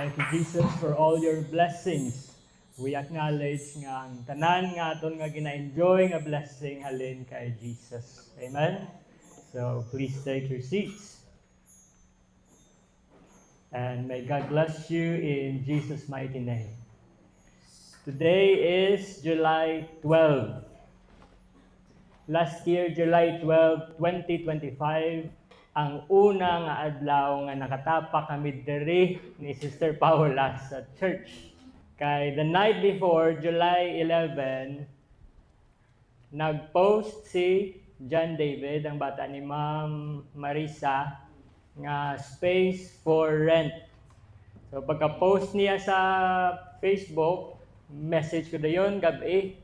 Thank you, Jesus, for all your blessings. We acknowledge nga ang tanan nga aton nga gina-enjoy nga blessing halin kay Jesus. Amen? So, please take your seats. And may God bless you in Jesus' mighty name. Today is July 12. Last year, July 12, 2025, ang una nga adlaw nga nakatapak kami diri ni Sister Paula sa church. Kay the night before, July 11, nag-post si John David, ang bata ni Ma'am Marisa, nga space for rent. So pagka-post niya sa Facebook, message ko dayon gabi.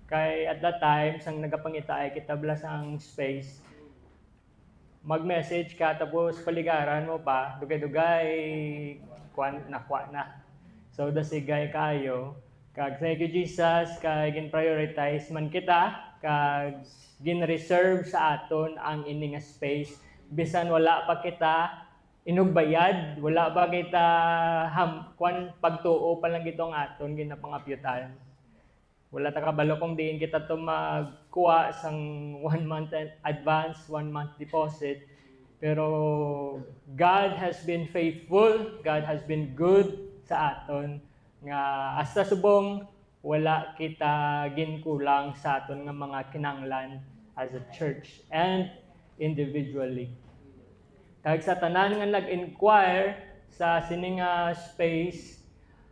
Kay at that time, sang nagapangita ay kitablas ang space, mag-message ka tapos paligaran mo pa, dugay-dugay, nakwa na. So, dasigay kayo, kag thank you Jesus, kag gin-prioritize man kita, kag gin-reserve sa aton ang ining space, bisan wala pa kita inugbayad, wala pa kita pagtuo pa lang itong aton, ginapangapyutan. Wala ta kabalo kung diin kita to magkuha sang 1 month advance, 1 month deposit. Pero God has been faithful, God has been good sa aton nga hasta subong wala kita ginkulang sa aton nga mga kinanglan as a church and individually. Kag sa tanan nga nag-inquire sa sining space,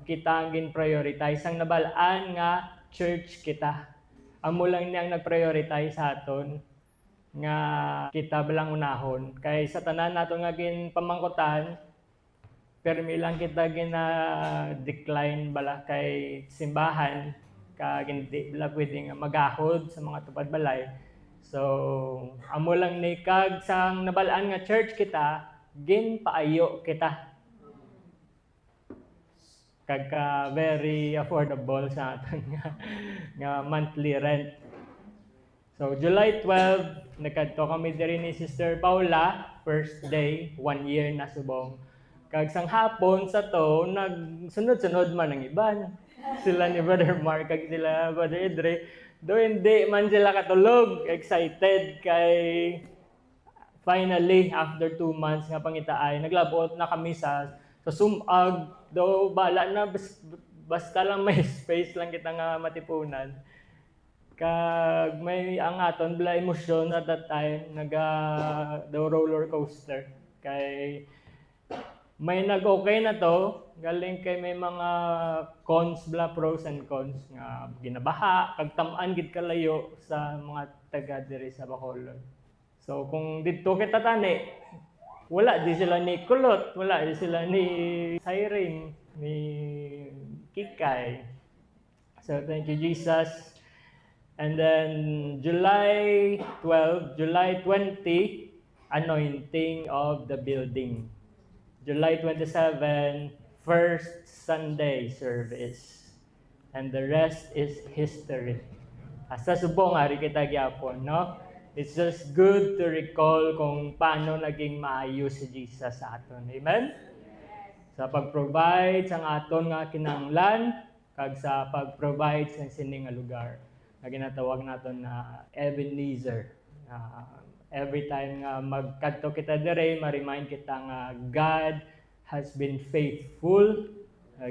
kita ang gin-prioritize ang nabalaan nga church kita. Amo lang niyang nag-prioritize sa aton nga kita bilang unahon. Kay sa tanan nato nga gin pamangkutan, permi lang kita gina-decline bala kay simbahan, kag hindi bala pwedeng magahod sa mga tupad balay. So, amo lang ni kag sang nabalaan nga church kita, gin paayo kita. Kagka very affordable sa aton nga monthly rent. So, July 12, nagkadto kami diri ni Sister Paula, first day, 1 year na subong. Kag sang hapon sa to, nagsunod-sunod man ang iban. Sila ni Brother Mark, kag sila Brother Idre, do hindi man sila katulog, excited kay finally, after 2 months nga pangitaay, naglabot na kami sa sumag, do bala na, basta lang may space lang kita nga matipunan. Kag may ang aton bala emosyon at that time, the roller coaster. Kay may nag-okay na to, galing kay may mga cons bala, pros and cons, nga ginabaha, kag tam-an gid kalayo sa mga taga diri sa Bacolod. So kung dito kita tani, wala di sila ni Kulot, wala di sila ni Siren, ni Kikay. So thank you Jesus. And then July 12, July 20, anointing of the building. July 27, first Sunday service. And the rest is history. Asa subong ari kita gyapon, no? It's just good to recall kung paano naging maayos si Jesus sa aton. Amen? Sa pag-provide sa aton nga kinahanglan, kag sa pag-provide sa sining nga lugar na ginatawag naton na Ebenezer. Every time nga magkadto kita dire, ma-remind kita nga God has been faithful.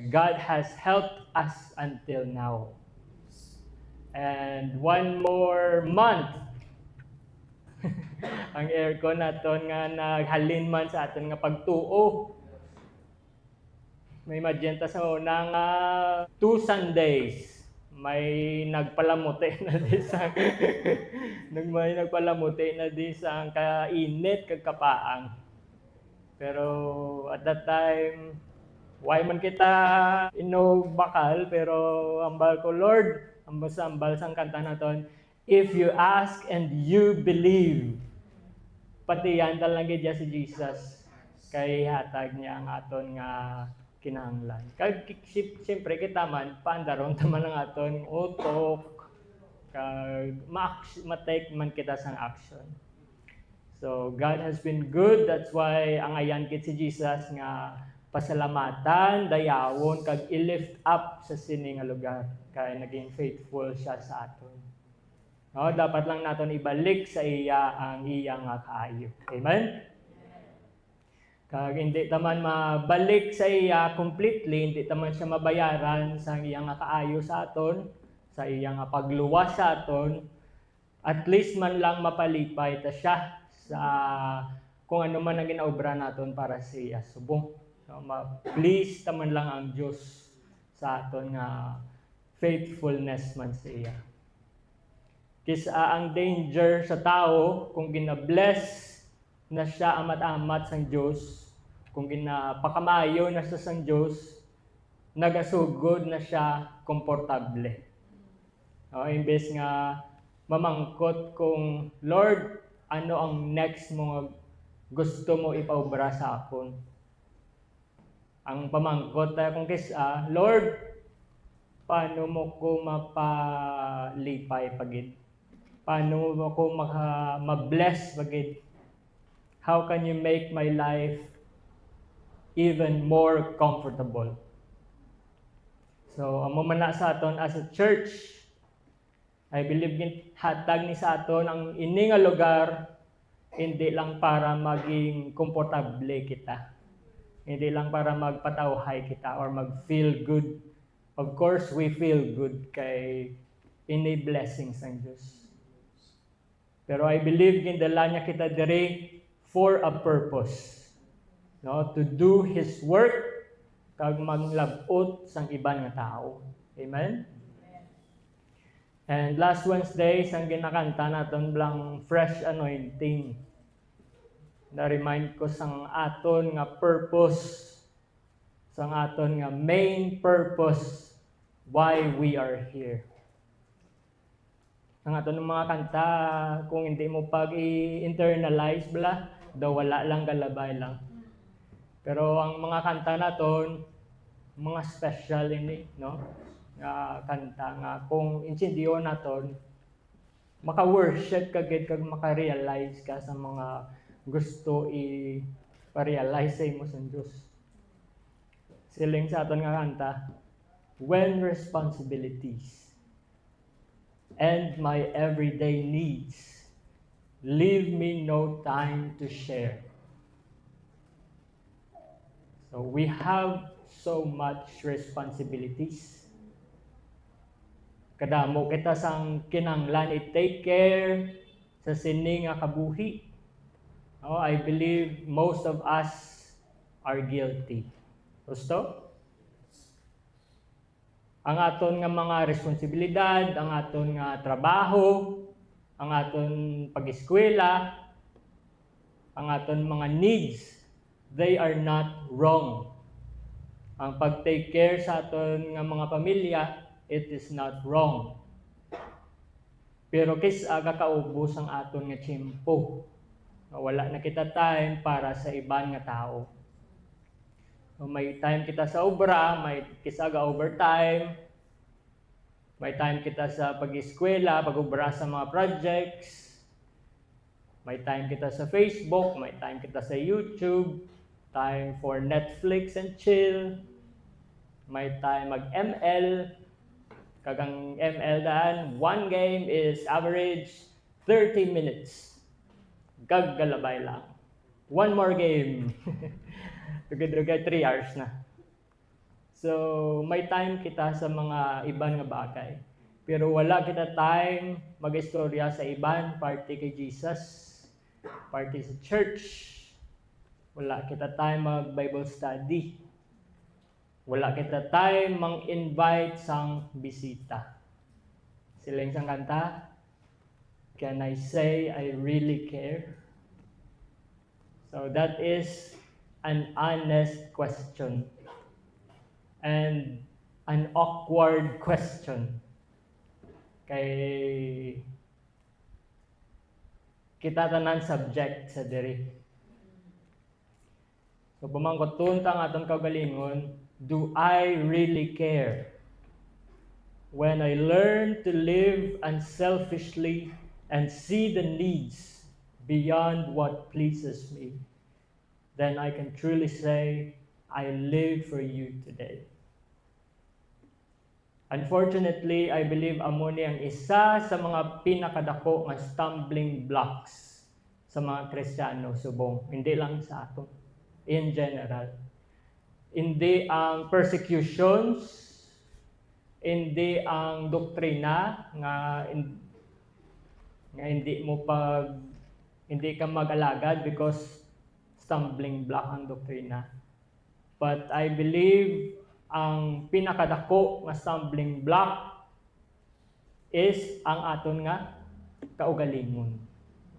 God has helped us until now. And 1 more month, ang aircon naton nga naghalin man sa aton nga pagtuo. May magenta sa unang 2 Sundays. May nagpalamuti na di sa may nagpalamuti na di sa kainit kag kapaang. Pero at that time, why man kita inog bakal, pero ambal ko Lord, ambal sang kanta naton, if you ask and you believe, pati yan talaga dyan si Jesus, kay hatag niya ang aton nga kinahanglan. Kag siyempre kita man, paandaron taman ang aton utok, kag ma-take man kita sang action. So God has been good, that's why ang ayan kit si Jesus nga pasalamatan, dayawon, kag i-lift up sa sini nga lugar. Kaya naging faithful siya sa aton. No, dapat lang naton ibalik sa iya ang iya nga kaayo. Amen? Kag hindi taman mabalik sa iya completely, hindi taman siya mabayaran sa iya nga kaayo sa aton, sa iya nga pagluwas sa aton, at least man lang mapalipay ta siya sa kung ano man ang ginaobra naton para sa iya subong. So, please taman lang ang Dios sa aton nga faithfulness man sa iya. Kisa ang danger sa tao kung gina-bless na siya amat-amat sang Dios, kung ginapakamayo na siya sang Dios, nagasugod na siya komportable. Imbes nga mamangkot kung, Lord, ano ang next mo gusto mo ipaubra sa akon? Ang pamangkot kung kisa, Lord, paano mo ko mapalipay pagid? Paano mo ko ma-bless pagid? How can you make my life even more comfortable? So, ang mamana sa aton as a church, I believe hatag ni sa aton ang ini nga lugar hindi lang para maging komportable kita. Hindi lang para magpatawhay kita or mag-feel good. Of course, we feel good kay ini blessings ng Diyos. Pero I believe gindala niya kita diri for a purpose. No, to do His work kag maglabot sang iban nga tao. Amen? And last Wednesday, sang ginakanta naton blang fresh anointing. Na-remind ko sang aton nga purpose, sang aton nga main purpose why we are here. Ang aton mga kanta, kung hindi mo pag-i-internalize bala, daw wala lang, galabay lang. Pero ang mga kanta naton, mga special ini, no? Nga kanta nga kung insindiyo naton, maka-worship ka gid kag maka-realize ka sa mga gusto i-realize sa imo sa Dios. Siling sa aton nga kanta, when responsibilities and my everyday needs leave me no time to share. So we have so much responsibilities. Kadamo kita sang kinanglan i-take care sa sini nga kabuhi. I believe most of us are guilty. Gusto? Ang aton nga mga responsibilidad, ang aton nga trabaho, ang aton pag-eskwela, ang aton mga needs, they are not wrong. Ang pag-take care sa aton nga mga pamilya, it is not wrong. Pero kisa kakaubos ang aton nga tiyempo. Wala na kita time para sa iban nga tao. May time kita sa obra, may kisaga overtime, may time kita sa pag-eskwela, pag-obra sa mga projects, may time kita sa Facebook, may time kita sa YouTube, time for Netflix and chill, may time mag-ML, kagang ML daan, one game is average 30 minutes. Gaggalabay lang. One more game. Dugay-dugay 3 hours na. So, may time kita sa mga iban nga bagay. Pero wala kita time mag-istorya sa iban, party kay Jesus, party sa church. Wala kita time mag-Bible study. Wala kita time mang-invite sang bisita. Siling sang kanta, can I say I really care? So that is an honest question and an awkward question. Kay kita tanan subject sa diri. So pamangkotun tang aton kaugalingon, do I really care? When I learn to live unselfishly and see the needs beyond what pleases me, then I can truly say I live for you today. Unfortunately, I believe amo ni ang isa sa mga pinakadako nga stumbling blocks sa mga Kristiyano subong, hindi lang sa ato, in general. Hindi ang persecutions, hindi ang doktrina nga hindi ka mag-alagad because stumbling block ang doktrina. But I believe ang pinakadako nga stumbling block is ang aton nga kaugalingon,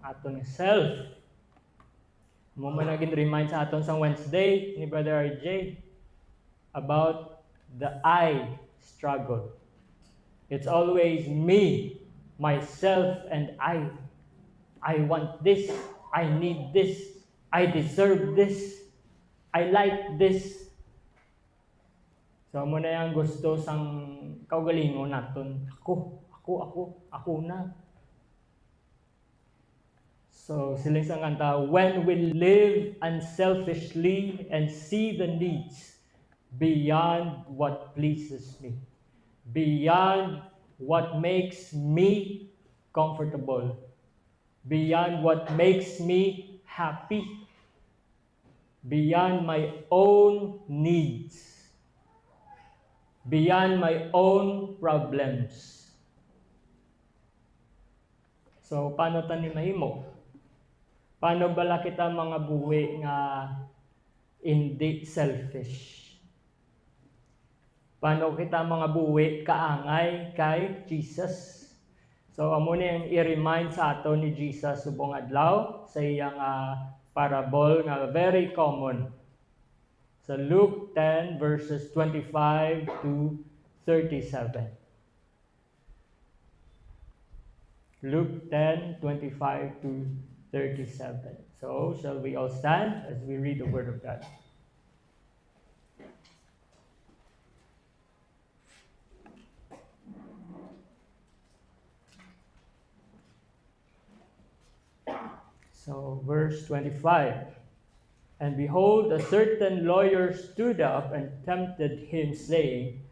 aton nga self. Mo man naging remind sa aton sa Wednesday ni Brother RJ about the I struggle. It's always me, myself, and I. I want this. I need this. I deserve this. I like this. So, mo na yung gusto sang kaugalingon naton. Ako na. So, siling sang kanta, when we live unselfishly and see the needs beyond what pleases me, beyond what makes me comfortable, beyond what makes me happy, beyond my own needs, beyond my own problems. So, paano tayo mahimo? Paano bala kita mga buwi nga hindi selfish? Paano kita mga buwi kaangay kay Jesus? So, amo ni ang i-remind sa ato ni Jesus subong adlaw sa iyang parable nga very common. So, Luke 10 verses 25 to 37. Luke 10, 25 to 37. So, shall we all stand as we read the Word of God? So, verse 25. And behold, a certain lawyer stood up and tempted him, saying,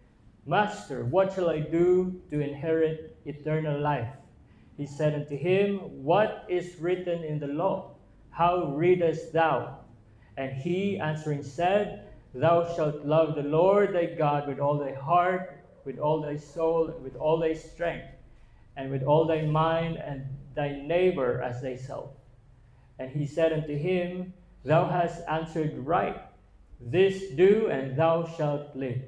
Master, what shall I do to inherit eternal life? He said unto him, What is written in the law? How readest thou? And he answering said, Thou shalt love the Lord thy God with all thy heart, with all thy soul, with all thy strength, and with all thy mind, and thy neighbor as thyself. And he said unto him, Thou hast answered right. This do, and thou shalt live.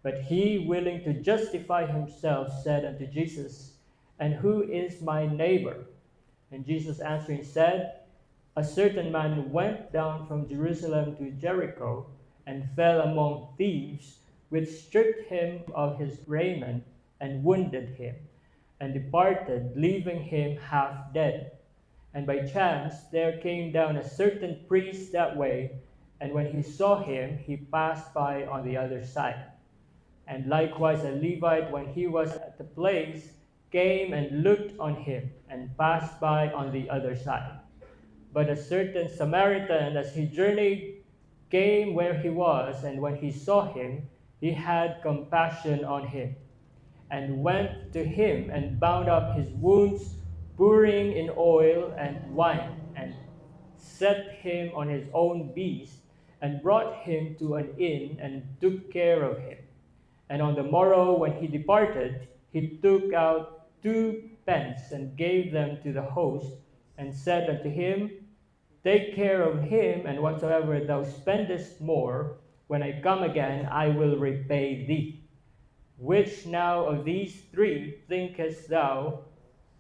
But he, willing to justify himself, said unto Jesus, And who is my neighbor? And Jesus answering said, A certain man went down from Jerusalem to Jericho, and fell among thieves, which stripped him of his raiment, and wounded him, and departed, leaving him half dead. And by chance there came down a certain priest that way, and when he saw him, he passed by on the other side. And likewise a Levite, when he was at the place, came and looked on him, and passed by on the other side. But a certain Samaritan, as he journeyed, came where he was, and when he saw him, he had compassion on him, and went to him, and bound up his wounds, pouring in oil and wine, and set him on his own beast, and brought him to an inn, and took care of him. And on the morrow, when he departed, he took out 2 pence, and gave them to the host, and said unto him, Take care of him, and whatsoever thou spendest more, when I come again, I will repay thee. Which now of these 3 thinkest thou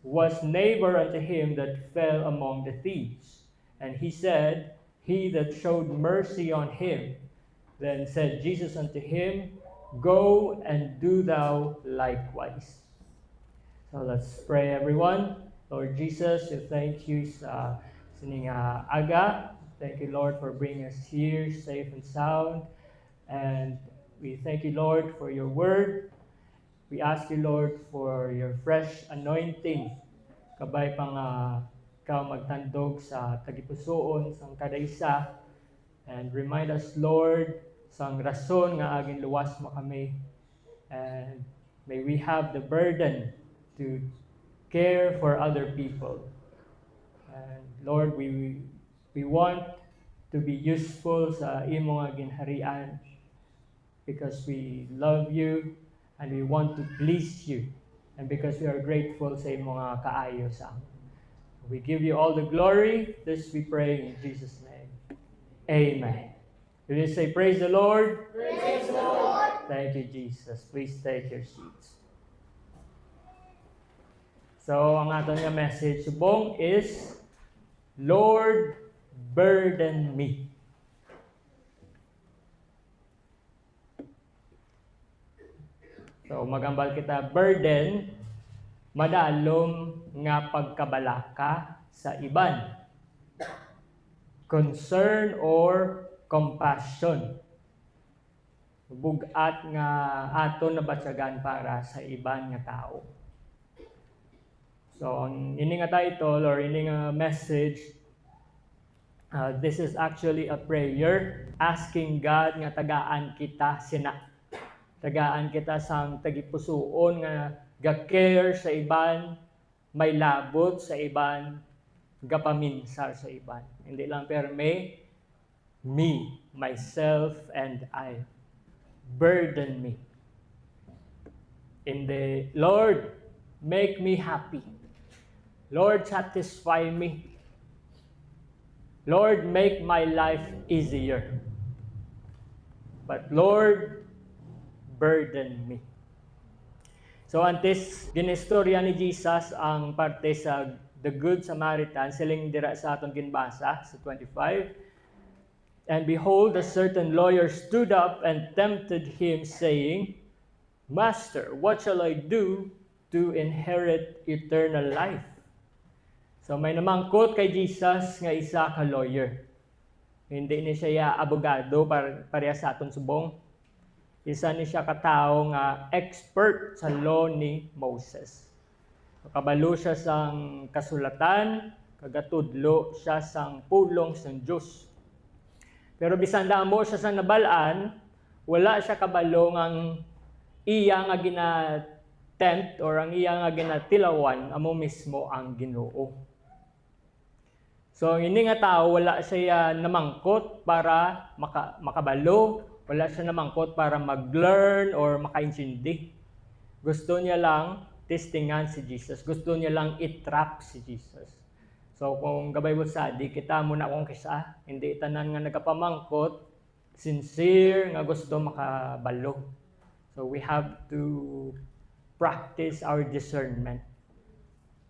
was neighbor unto him that fell among the thieves? And he said, He that showed mercy on him. Then said Jesus unto him, Go and do thou likewise. So let's pray, everyone. Lord Jesus, we thank you sa sining aga. Thank you, Lord, for bringing us here safe and sound. And we thank you, Lord, for your word. We ask you, Lord, for your fresh anointing. Kabay pang ikaw magtandog sa tagipusoon sa kada isa. And remind us, Lord, sang rason nga aging luwas mo kami. And may we have the burden to care for other people. And Lord, we want to be useful sa imong nga ginharian because we love you and we want to please you. And because we are grateful sa imong nga kaayo sa amin. We give you all the glory. This we pray in Jesus' name. Amen. Will you say, praise the Lord? Praise the Lord. Thank you, Jesus. Please take your seats. So, ang aton nga message subong is, Lord, burden me. So, magambal kita, burden, madalom nga pagkabalaka sa iban. Concern or compassion. Bugat nga aton nabatyagan para sa iban nga tao. So, ang ini nga title or ini nga message, this is actually a prayer asking God nga tagaan kita sina. Tagaan kita sang tagipusoon nga ga-care sa iban, may labot sa iban, gapaminsar sa iban. Hindi lang perme, me, myself, and I. Burden me. In the Lord, make me happy. Lord, satisfy me. Lord, make my life easier. But Lord, burden me. So antes ginistorya ni Jesus ang parte sa the Good Samaritan, siling dira sa atong ginbasa sa 25. And behold, a certain lawyer stood up and tempted him, saying, Master, what shall I do to inherit eternal life? So may namangkot kay Jesus nga isa ka lawyer. Hindi ni siya abogado pareha sa aton subong. Isa ni siya katao nga expert sa law ni Moses. Kabalo siya sang kasulatan, kagatudlo siya sang pulong sang Diyos. Pero bisan damo siya sa nabalaan, wala siya kabalo ang iya nga gina-tempt or ang iya nga ginatilawan amo mismo ang Ginoo. So ini nga tao wala siya namangkot para makabalo, wala siya namangkot para mag-learn or makaintindi. Gusto niya lang testingan si Jesus. Gusto niya lang i-trap si Jesus. So kung gabay mo sadi, kita muna akong kisa, hindi tanan nga nagapamangkot, sincere nga gusto makabalo. So we have to practice our discernment.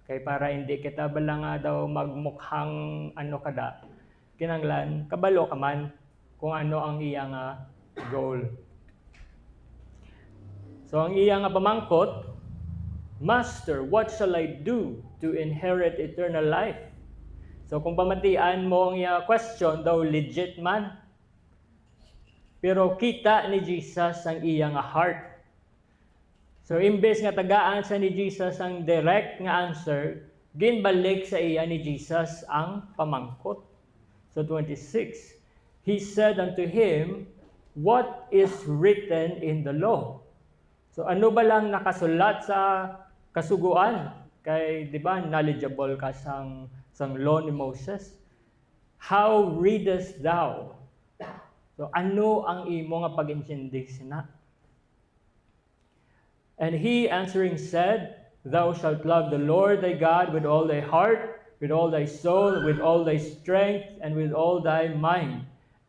Kay para hindi kita bala nga daw magmukhang ano kada, kinanglan, kabalo ka man kung ano ang iya nga goal. So ang iya nga pamangkot, Master, what shall I do to inherit eternal life? So kung pamatian mo ang iya question, daw legit man. Pero kita ni Jesus ang iya nga heart. So imbes nga tagaan sa ni Jesus ang direct nga answer, ginbalik sa iya ni Jesus ang pamangkot. So 26, He said unto him, What is written in the law? So ano ba lang nakasulat sa kasuguan? Kay, di ba, knowledgeable ka sang law ni Moses? How readest thou? So ano ang imo nga pag-intindi sina? And he answering said, Thou shalt love the Lord thy God with all thy heart, with all thy soul, with all thy strength, and with all thy mind,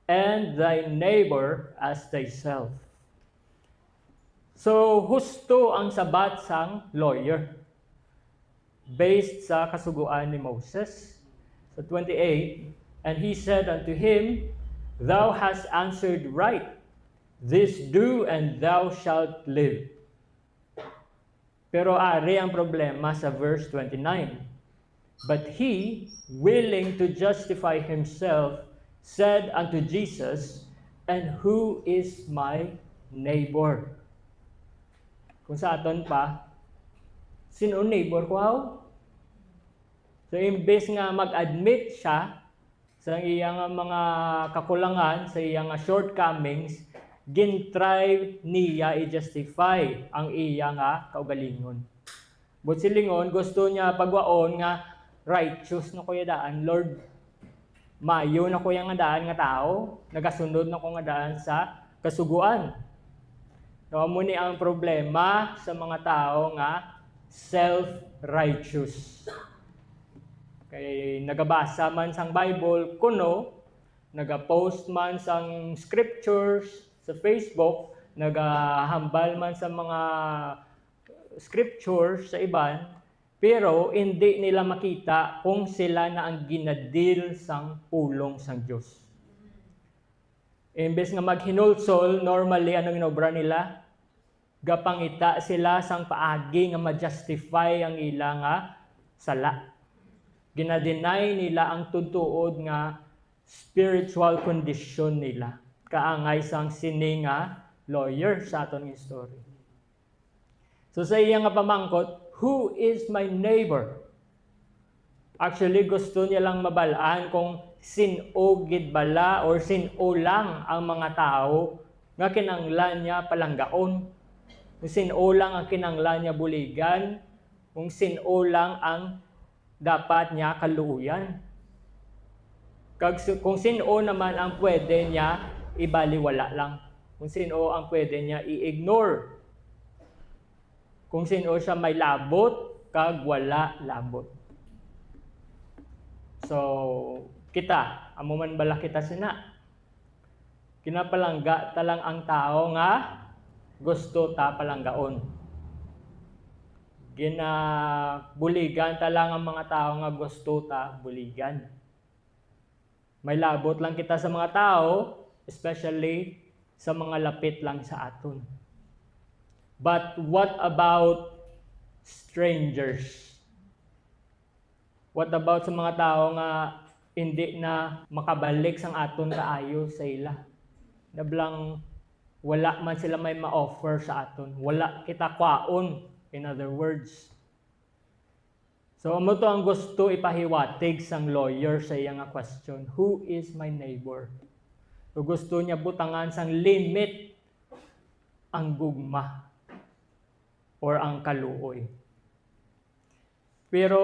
and thy neighbor as thyself. So, husto ang sabat sang lawyer based sa kasuguan ni Moses. So 28, And he said unto him, Thou hast answered right. This do, and thou shalt live. Pero ari ang problema sa verse 29. But he, willing to justify himself, said unto Jesus, And who is my neighbor? Kung sa aton pa, sino neighbor ko how? So imbes nga mag-admit siya sa iyang mga kakulangan, sa iyang shortcomings, gintry niya i-justify ang iya nga kaugalingon. But silingon, gusto niya pagwaon nga righteous na kuya daan, Lord, mayo na kuya nga daan nga tao, nagasunod na ko nga daan sa kasuguan. So, muni ang problema sa mga tao nga self-righteous. Kay nagabasa man sang Bible kuno, nagapost man sang scriptures sa Facebook, nagahambal man sa mga scriptures sa iban, pero hindi nila makita kung sila na ang ginadil sang pulong sang Diyos. Imbes nga maghinulsol, normally anong inobra nila? Gapangita sila sang paagi nga ma-justify ang ila nga sala. Ginadenay nila ang tutuod nga spiritual condition nila. Kaangay sang sini nga lawyer sa aton history. So sa iya nga pamangkot, who is my neighbor? Actually, gusto niya lang mabalaan kung sin-o gid bala or sin-o lang ang mga tao nga kinanglan niya palanggaon. Kung sin-o lang ang kinanglan niya buligan, kung sin-o lang ang dapat niya kaluuyan. Kung sin-o naman ang pwede niya ibaliwala lang. Kung sin-o ang pwede niya i-ignore. Kung sino siya may labot, kag wala labot. So, kita, amo man bala kita sina. Kinapalangga talang ang tao nga gusto ta palanggaon. Ginabuligan talang ang mga tao nga gusto ta buligan. May labot lang kita sa mga tao, especially sa mga lapit lang sa aton. But what about strangers? What about sa mga tao nga hindi na makabalik sang aton kaayo sa ila? Nablang wala man sila may ma-offer sa aton. Wala kita kwaon, in other words. So amo to ang gusto ipahiwatig sang lawyer sa iya nga question. Who is my neighbor? So gusto niya butangan sang limit ang gugma or ang kaluoy. Pero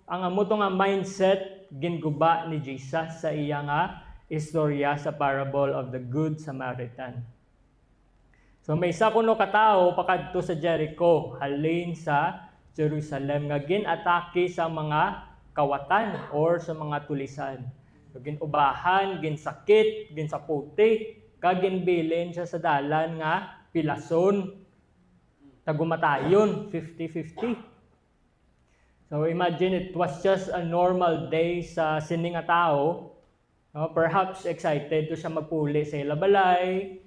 ang amo to nga mindset ginguba ni Jesus sa iya nga istorya sa parable of the Good Samaritan. So may isa kuno ka tawo pakadto sa Jericho halin sa Jerusalem nga ginatake sa mga kawatan or sa mga tulisan. So ginubahan, ginsakit, ginsaputi, kag ginbilin siya sa dalan nga pilason. Tagumatayon, 50-50. So imagine it was just a normal day sa sini nga tao. No? Perhaps excited to siya magpuli sa ilabalay,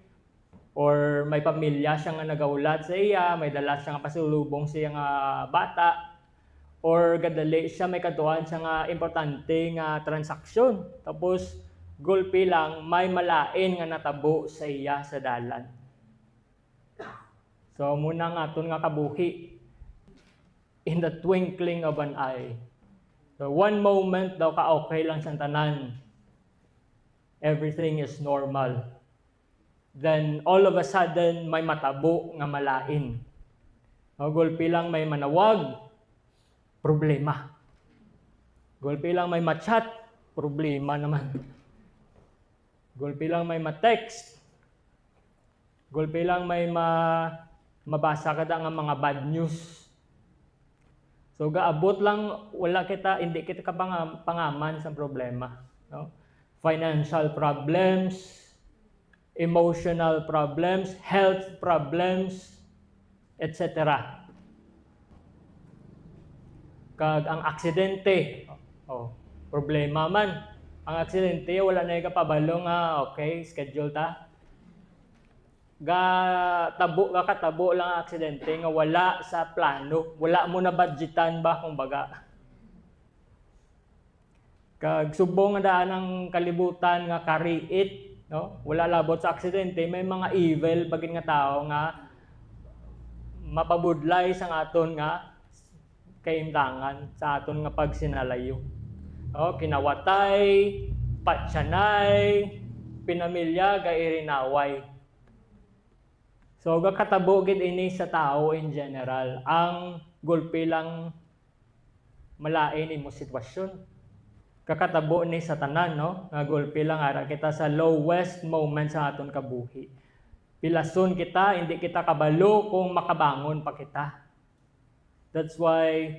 or may pamilya siya nga nagaulat sa iya, may dala siya nga pasulubong sa iya nga bata, or gadali siya may katuan siya nga importante nga transaksyon. Tapos gulpi lang may malain nga natabo sa iya sa dalan. So, muna nga aton nga kabuhi in the twinkling of an eye. So, one moment daw ka-okay lang siyang tanan. Everything is normal. Then, all of a sudden, may matabo nga malain. Gulpi lang may manawag, problema. Gulpi lang may machat, problema naman. Gulpi lang may ma-text. Gulpi lang may mabasa kada nga mga bad news. So gaabot lang wala kita hindi kita pangaman sa problema, no? Financial problems, emotional problems, health problems, etc. Kag ang aksidente, problema man. Ang aksidente wala na ikapabalo nga okay, schedule ta. Katabo lang ang aksidente nga wala sa plano, wala mo na budgetan ba kumbaga. Kag subong nga daan ang kalibutan nga kariit, no? Wala labot sa aksidente, may mga evil bagin nga tao nga mapabudlay sa aton nga kaimtangan sa aton nga pagsinalayo. Kinawatay, patsanay, pinamilya ga irinaway. So gakatabo gid ini sa tao in general. Ang gulpi lang malain imo sitwasyon. Kakatabo ni sa tanan, no? Nga gulpi lang ara kita sa lowest moment sa aton kabuhi. Pilason kita, hindi kita kabalo kung makabangon pa kita. That's why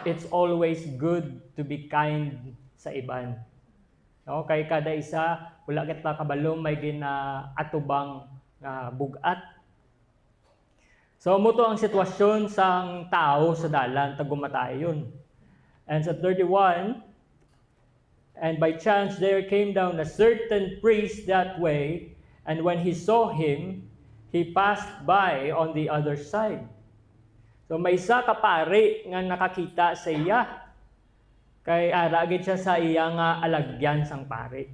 it's always good to be kind sa iban. No? Kay kada isa, wala kita kabalo may ginaatubang bugat. So, muto ang sitwasyon sang tao sa dalan, tagumatayon. And sa 31, and by chance there came down a certain priest that way, and when he saw him, he passed by on the other side. So may isa ka pari nga nakakita sa iya, kay aragid siya sa iya nga alagyan sang pari.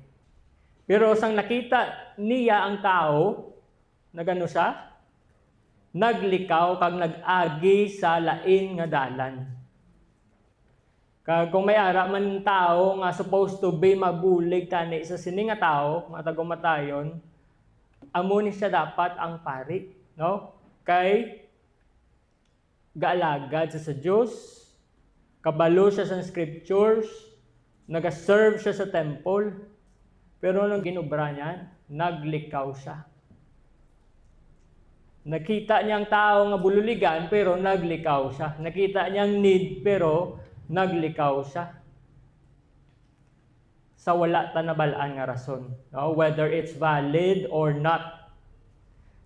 Pero sang nakita niya ang tao, nagano siya? Naglikaw kag nag-agi sa lain nga dalan. Kag kung may ara man tao nga supposed to be mabulig tani sa sini nga tao, nga tagumatayon, amo ni siya dapat ang pari, no? Kay gaalagad sa Dios, kabalo siya sa scriptures, nagaserve siya sa temple, pero nung ginubra niya, naglikaw siya. Nakita niyang tao nga bululigan, pero naglikaw siya. Nakita niyang need, pero naglikaw siya. Sa wala tanabalaan nga rason, no? Whether it's valid or not.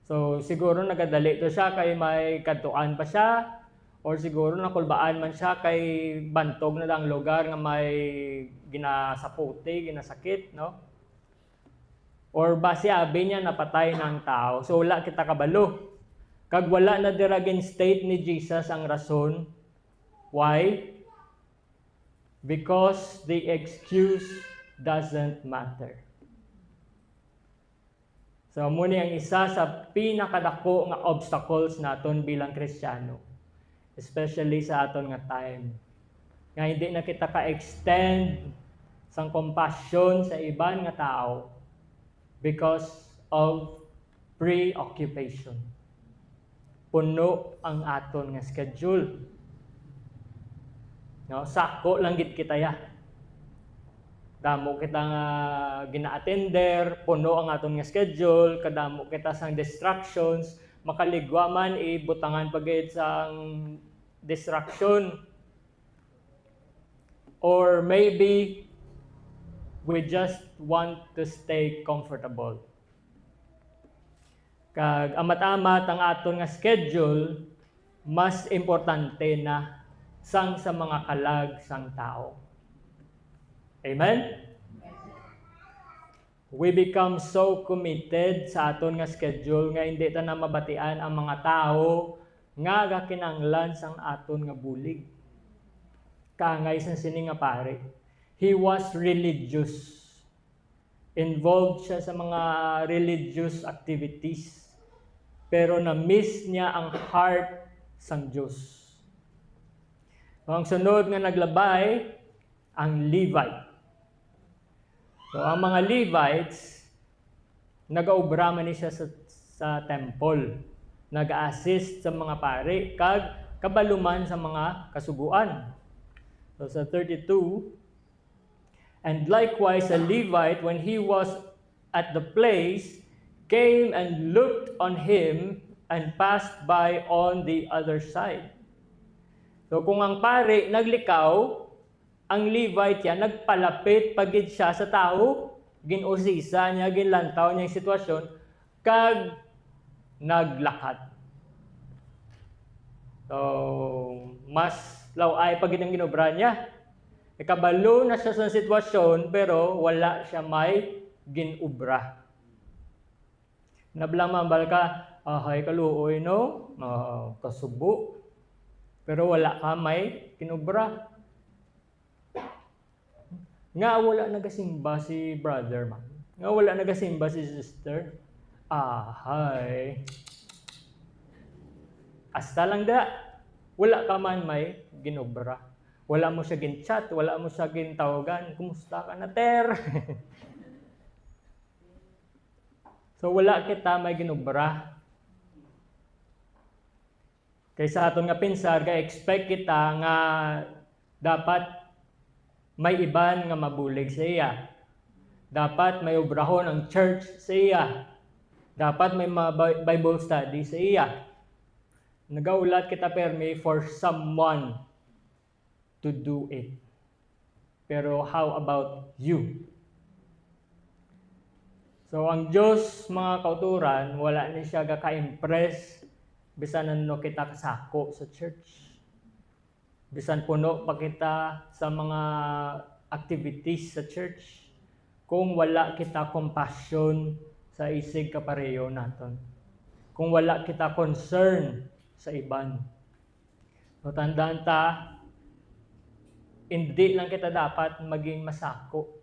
So siguro nagadali to siya kay may kadtuan pa siya, or siguro nakulbaan man siya kay bantog na lang lugar nga may ginasaputi, ginasakit, no? Or base abi niya napatay ng tao. So wala kita kabalo. Kag wala na diragin state ni Jesus ang rason. Why? Because the excuse doesn't matter. So muna ang isa sa pinakadako nga obstacles naton bilang Kristiyano, especially sa aton nga time. Nga hindi na kita ka-extend sang compassion sa iban nga tao because of preoccupation. Puno ang aton nga schedule. No, sako lang gid kita ya. Damo kita nga gina-attender, puno ang aton nga schedule, kadamo kita sang distractions, makaligwa man ibutangan pagid sang distraction. Or maybe we just want to stay comfortable. Kag amat-amat ang aton nga schedule, mas importante na sang sa mga kalag sang tao. Amen? We become so committed sa aton nga schedule nga hindi ta na mabatian ang mga tao nga gakinanglan sang aton nga bulig. Kangay sang sini nga pare. He was religious. Involved siya sa mga religious activities. Pero na-miss niya ang heart sang Diyos. Ang sunod nga naglabay, ang Levite. So, ang mga Levites, nag-aubra man siya sa temple. Nag-assist sa mga pare, kag kabaluman sa mga kasuguan. So, sa 32, and likewise a Levite, when he was at the place, came and looked on him and passed by on the other side. So kung ang pare naglikaw, ang Levite yan nagpalapit pagid siya sa tao, ginusisa niya, ginlantaw niya yung sitwasyon, kag naglakad. So mas laway pagid ang ginobra niya. Ikabalo na siya sa sitwasyon, pero wala siya may ginubra. Nablaman ka, ahay kaluoy no, kasubo. Pero wala ka may kinubra. Nga wala nagasimba si brother man. Nga wala nagasimba si sister. Ahay. Hasta lang da. Wala ka man may ginubra. Wala mo siya gin-chat, wala mo siya gin-tawagan. Kumusta ka na, ter? So wala kita may ginubra. Kaysa aton nga pinsar, expect kita nga dapat may iban nga mabulig sa iya. Dapat may obrahon ang church sa iya. Dapat may Bible study sa iya. Nagaulat kita permi for someone to do it. Pero how about you? So ang Diyos, mga kauturan, wala ni siya gaka-impress bisan ano kita kasako sa church. Bisan puno pa kita sa mga activities sa church. Kung wala kita compassion sa isig kapareho naton. Kung wala kita concern sa iban. So tandaan ta, hindi lang kita dapat maging masako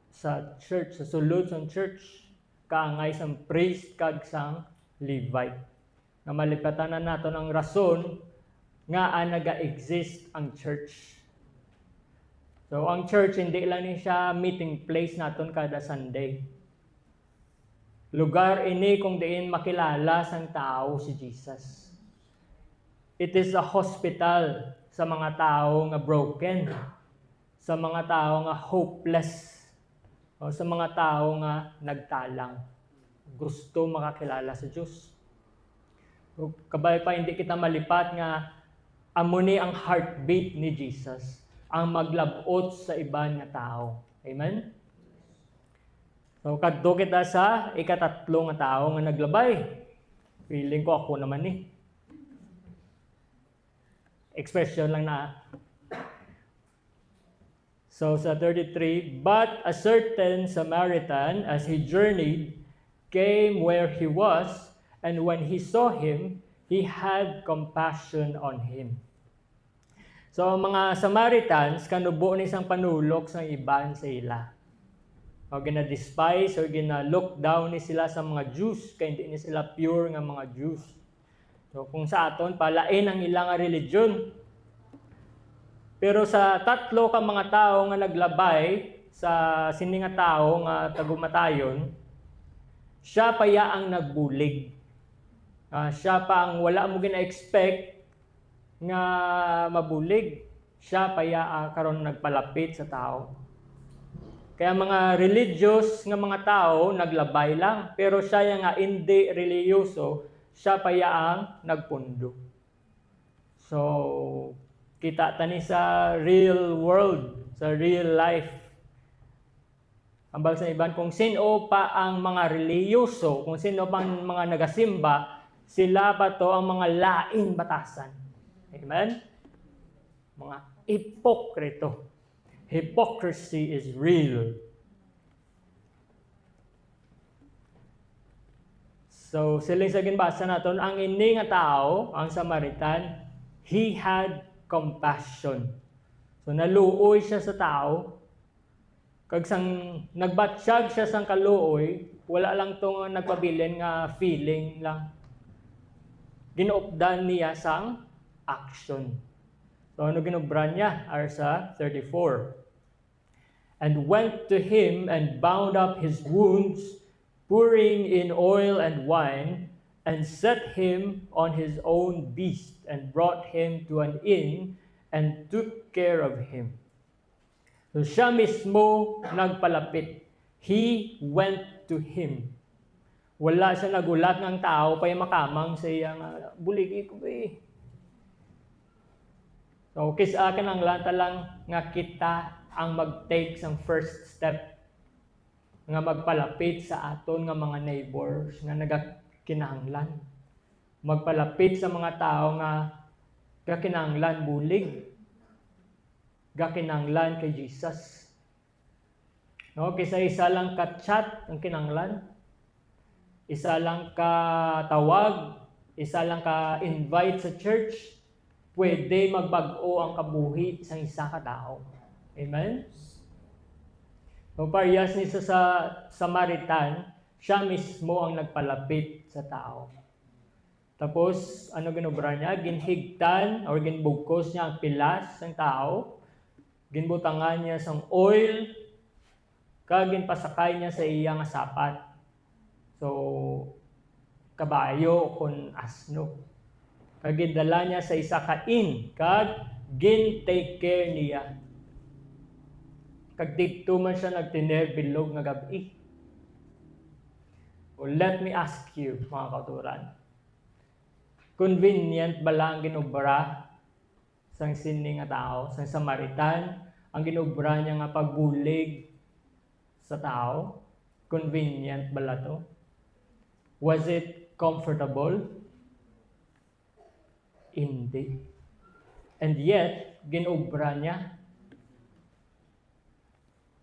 sa church, sa sulod sa church, kaangay sang priest kag sang Levite. Nga malipatanan naton ang rason nga naga-exist ang church. So ang church hindi lang ni siya meeting place naton kada Sunday. Lugar ini kung diin makilala sang tao si Jesus. It is a hospital sa mga tao nga broken, sa mga tao nga hopeless, o sa mga tao nga nagtalang, gusto makakilala sa Diyos. So, kabay pa hindi kita malipat nga amuni ang heartbeat ni Jesus, ang maglabot sa iban nga tao. Amen? So, kadto kita sa ikatatlo nga tao nga naglabay. Feeling ko ako naman eh. Expression lang na. So sa 33, but a certain Samaritan, as he journeyed, came where he was, and when he saw him, he had compassion on him. So mga Samaritans, kanubo ni sang panulok sang iban sa ila. O gina-despise o gina-look down ni sila sa mga Jews, kaya hindi ni sila pure nga mga Jews. So kung sa aton, palain ang ilang religion. Pero sa tatlo ka mga tao nga naglabay, sa sini nga tao nga tagumatayon, siya pa ya ang nagbulig. Siya pa ang wala mo gina-expect nga mabulig. Siya pa ya karon nagpalapit sa tao. Kaya mga religious nga mga tao naglabay lang, pero siya nga hindi religyoso, siya pa ang nagpundo. So, kita tani sa real world, sa real life. Ambag sa iban, kung sino pa ang mga religyoso, kung sino pa ang mga nagasimba, sila pa to ang mga lain batasan. Amen? Mga hipokrito. Hypocrisy is real. So, siling sa ginbasa naton, ang ini nga tao, ang Samaritan, he had compassion. So, naluoy siya sa tao. Kag sang nagbatsyag siya sang kaluoy, wala lang tong nagpabilin nga feeling lang. Ginuupdan niya sang action. So, ano ginubran niya? Arsa 34. And went to him and bound up his wounds, pouring in oil and wine, and set him on his own beast, and brought him to an inn, and took care of him. So siya mismo nagpalapit. He went to him. Wala siya nagulat ng tao, pa'y makamang sa iyang buligi ko ba eh. So kisa akin ang lanta lang nga kita ang mag-take sang first step nga magpalapit sa aton nga mga neighbors nga nagakinahanglan. Magpalapit sa mga tao nga gakinahanglan bulig. Gakinahanglan kay Jesus. No, kaysa isa lang ka chat ang kinahanglan. Isa lang ka tawag, isa lang ka invite sa church, pwede magbag-o ang kabuhi sa isa ka tao. Amen? So, parehas ni sa Samaritan, siya mismo ang nagpalapit sa tao. Tapos, ano ginubra niya? Ginhigtan or ginbugkos niya ang pilas ng tao. Ginbutangan niya sang oil. Ginpasakay niya sa iyang sapat. So, kabayo kung asno. Kag gidala niya sa isa ka inn, kag gin-take care niya. Kag dito man siya nagtiner bilog nga gabi. Well, let me ask you, mga kauturan, convenient ba lang ginubra sang sini nga tao, sang Samaritan, ang ginubra niya nga pagbulig sa tao? Convenient ba la to? Was it comfortable? Hindi. And yet, ginubra niya.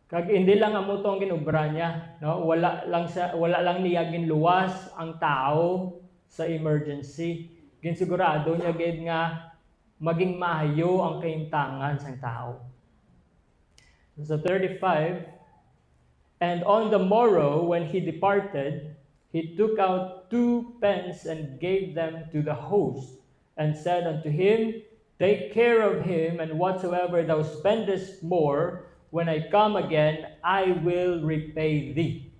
Kag hindi lang amo tong ginubra niya, no? Wala lang niya ginluwas ang tao sa emergency. Ginsigurado niya gid nga maging maayo ang kahimtangan sang tao. So 35, and on the morrow when he departed, he took out 2 pence and gave them to the host, and said unto him, take care of him, and whatsoever thou spendest more, when I come again, I will repay thee.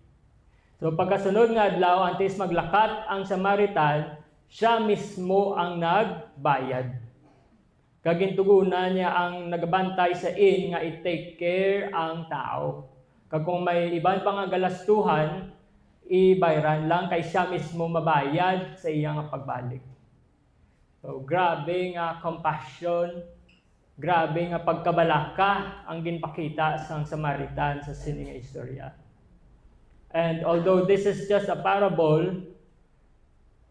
So pagkasunod nga adlaw, antes maglakat ang Samaritan, siya mismo ang nagbayad. Kagintugunan niya ang nagbantay sa inn nga i-take care ang tao. Kag kung may iban pa nga galastuhan, ibayran lang kay siya mismo mabayad sa iyang pagbalik. So grabe nga compassion, grabe nga pagkabalaka ang ginpakita sang Samaritan sa sini nga istorya. And although this is just a parable,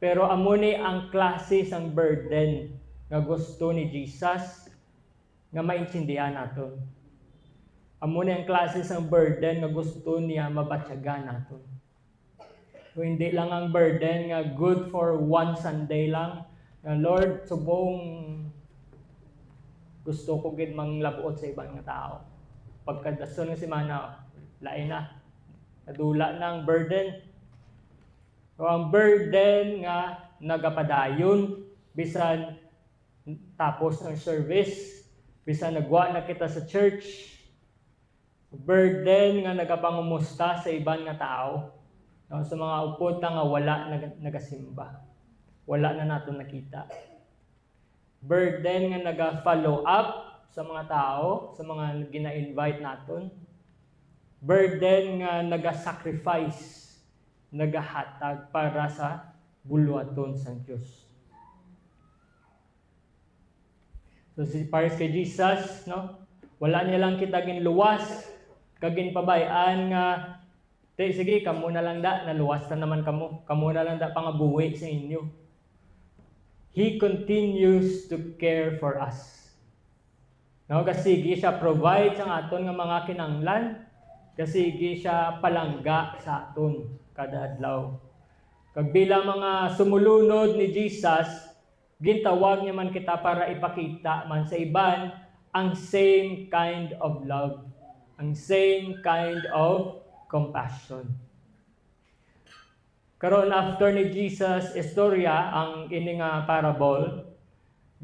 pero amo ni ang klase sang burden nga gusto ni Jesus nga maintindihan naton. Amo ni ang klase sang burden nga gusto niya mabatyagan naton. So, hindi lang ang burden nga good for one Sunday lang, nga Lord, subong gusto ko gid manglabuot sa ibang nga tao. Pagkadason nga semana, lain na. Nadula na ang burden. So, ang burden nga nagapadayon, bisan tapos ng service, bisan nagwa na kita sa church, burden nga nagapangumusta sa ibang nga tao, no, sa mga upod nga wala nagasimba. Wala na nato nakita. Burden nga naga-follow up sa mga tao, sa mga gina-invite naton. Burden nga naga-sacrifice, nagahatag para sa bulwaton sang Dios. So si pares kay Jesus, no? Wala niya lang kita ginluwas, kagin pabayaan nga sige kamo na lang da, naluwas na naman kamo. Kamo na lang da pangabuhi sa inyo. He continues to care for us. No, kasigi siya provide sa aton nga mga kinahanglan, kasigi siya palangga sa aton kada adlaw. Kag bilang mga sumulunod ni Jesus, gintawag niya man kita para ipakita man sa iban ang same kind of love, ang same kind of compassion. Karon after ni Jesus istorya ang ini nga parable,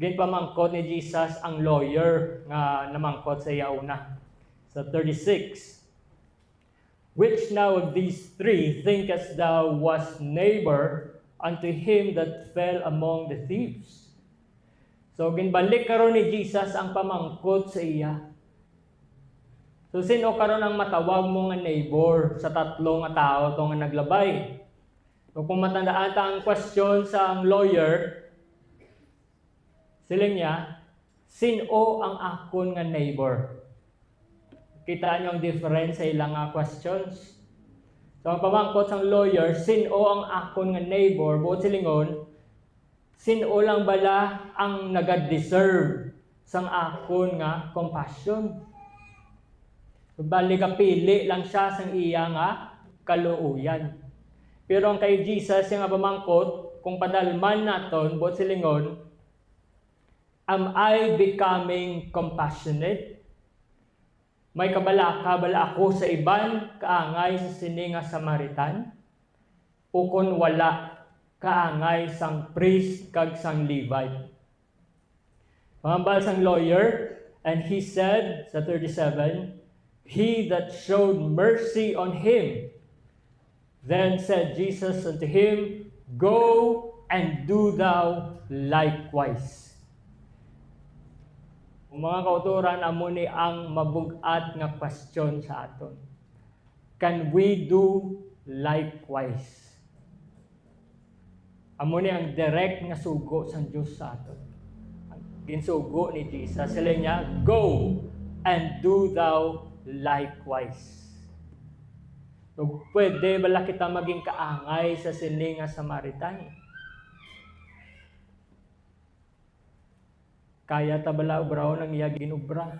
ginpamangkot ni Jesus ang lawyer nga namangkot sa iya una. Sa 36, which now of these three thinkest thou was neighbor unto him that fell among the thieves? So ginbalik karon ni Jesus ang pamangkot sa iya. So sino karon ang matawag mo nga neighbor sa tatlo nga tao tong nga naglabay? So kung matandaan ta ang question sa ang lawyer, siling niya, sino ang akon nga neighbor? Kita niyo ang difference sa ilang questions. So ang pamangkot sang lawyer, sino ang akon nga neighbor? Buot silingon, sino lang bala ang nag-deserve sang akon nga compassion? So bali kapili lang siya sang iya nga kaluuyan. Pero ang kay Jesus yung pamangkot, kung padalman naton, buot silingon, am I becoming compassionate? May kabalaka bala ako sa iban kaangay sa sini nga Samaritan? O kung wala kaangay sang priest kag sang Levite? Pangambal sang lawyer, and he said sa 37, he that showed mercy on him. Then said Jesus unto him, go and do thou likewise. Mga kauturan, amo ni ang mabugat nga question sa aton. Can we do likewise? Amo ni ang direct nga sugo sa Diyos sa aton. Ginsugo ni Jesus, sila niya, go and do thou likewise. So, pwede bala kita maging kaangay sa sini nga Samaritan? Kaya ta bala ubraw ng iya ginubra?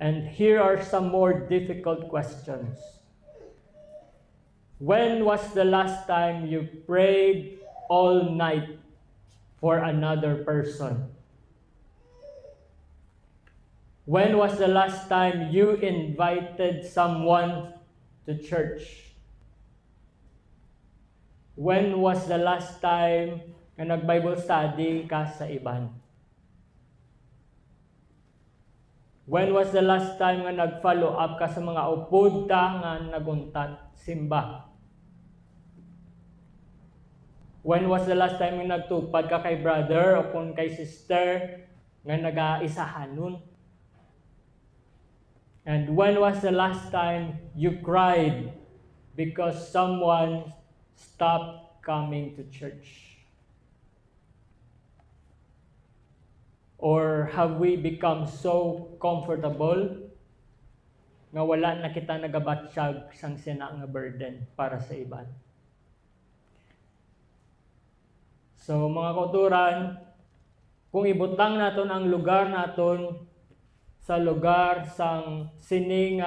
And here are some more difficult questions. When was the last time you prayed all night for another person? When was the last time you invited someone to church? When was the last time na nag-Bible study ka sa iban? When was the last time nga nag-follow up ka sa mga upod ta nga naguntat simba? When was the last time nga nagtupad ka kay brother o kung kay sister nga nag-aisahanon? And when was the last time you cried because someone stopped coming to church? Or have we become so comfortable nga wala na kita nagabatsyag sang sina nga burden para sa iban? So mga kauturan, kung ibutang naton ang lugar naton sa lugar sang sining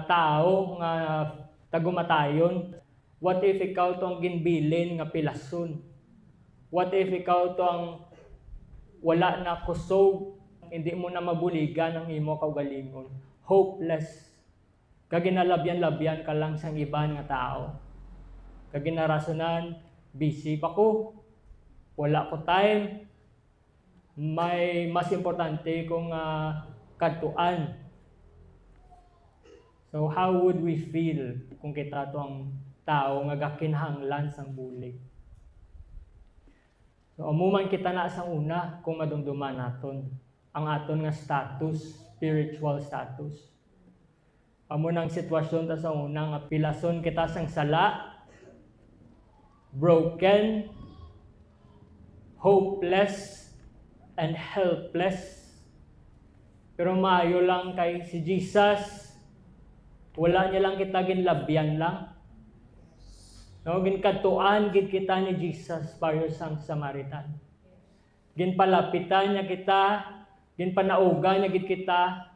tao nga tagumatayon, what if ikaw to ang ginbilin nga pilason? What if ikaw to ang wala na kusog, hindi mo na mabuligan ang imo kaugalingon, hopeless, kaginalabyan-labyan ka lang sang iban nga tao, kaginarasonan, busy pa ko, wala ko time, may mas importante kong katuan. So how would we feel kung kita to ang tao nga gakinahanglan sang bulig? So amuman kita na sa una kung madumduman naton ang aton nga status, spiritual status. Amo nang sitwasyon ta sa una nga pilason kita sang sala, broken, hopeless, and helpless. Pero maayo lang kay si Jesus, wala niya lang kita ginlabyan lang. No, ginkatuan gid kita ni Jesus para sang Samaritan. Ginpalapitan niya kita, ginpanaugan niya gid kita,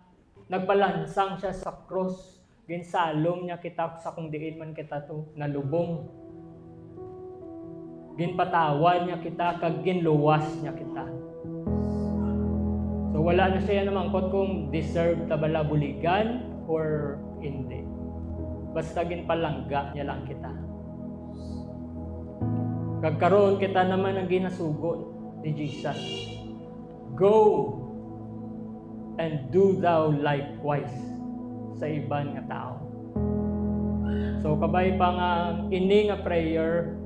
nagpalansang siya sa cross, ginsalom niya kita sa kung diin man kita to nalubong. Ginpatawan niya kita kag ginluwas niya kita. So wala na siya namangkot kung deserve ta bala buligan or hindi. Basta ginpalangga niya lang kita. Kagkaroon kita naman ang ginasugot ni Jesus. Go and do thou likewise sa iban nga tao. So kabay pa nga ini nga prayer,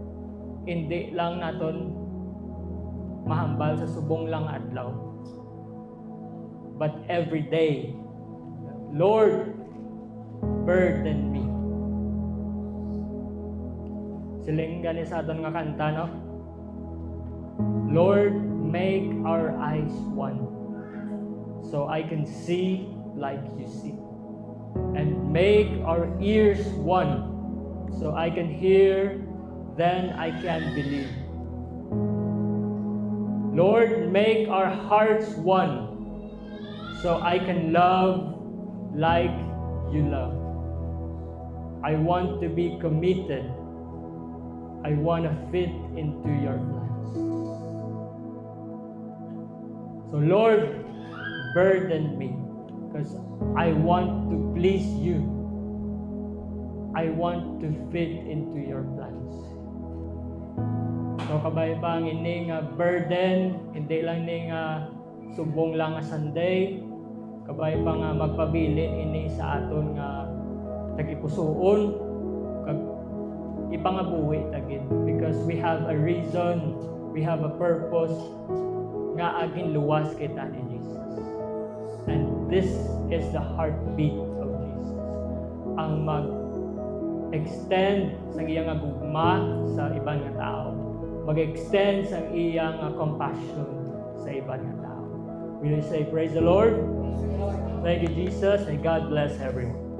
hindi lang naton mahambal sa subong lang adlaw. But every day, Lord, burden me. Siling gani sa aton nga kanta, no? Lord, make our eyes one, so I can see like you see. And make our ears one, so I can hear, then I can believe. Lord, make our hearts one, so I can love like you love. I want to be committed. I want to fit into your plans. So Lord, burden me because I want to please you. I want to fit into your plans. So kabay pa ang ini nga burden, hindi lang ni nga subong lang nga Sunday, kabay pa nga magpabilin ini sa aton nga tagipusoon, kag ipangabuhi tagin because we have a reason, we have a purpose nga aging luwas kita ni Jesus. And this is the heartbeat of Jesus. Ang mag-extend sa iyang gugma sa ibang nga tao. Mag-extend sa iyang compassion sa ibang nga tao. Will you say, praise the Lord? Thank you, Jesus, and God bless everyone.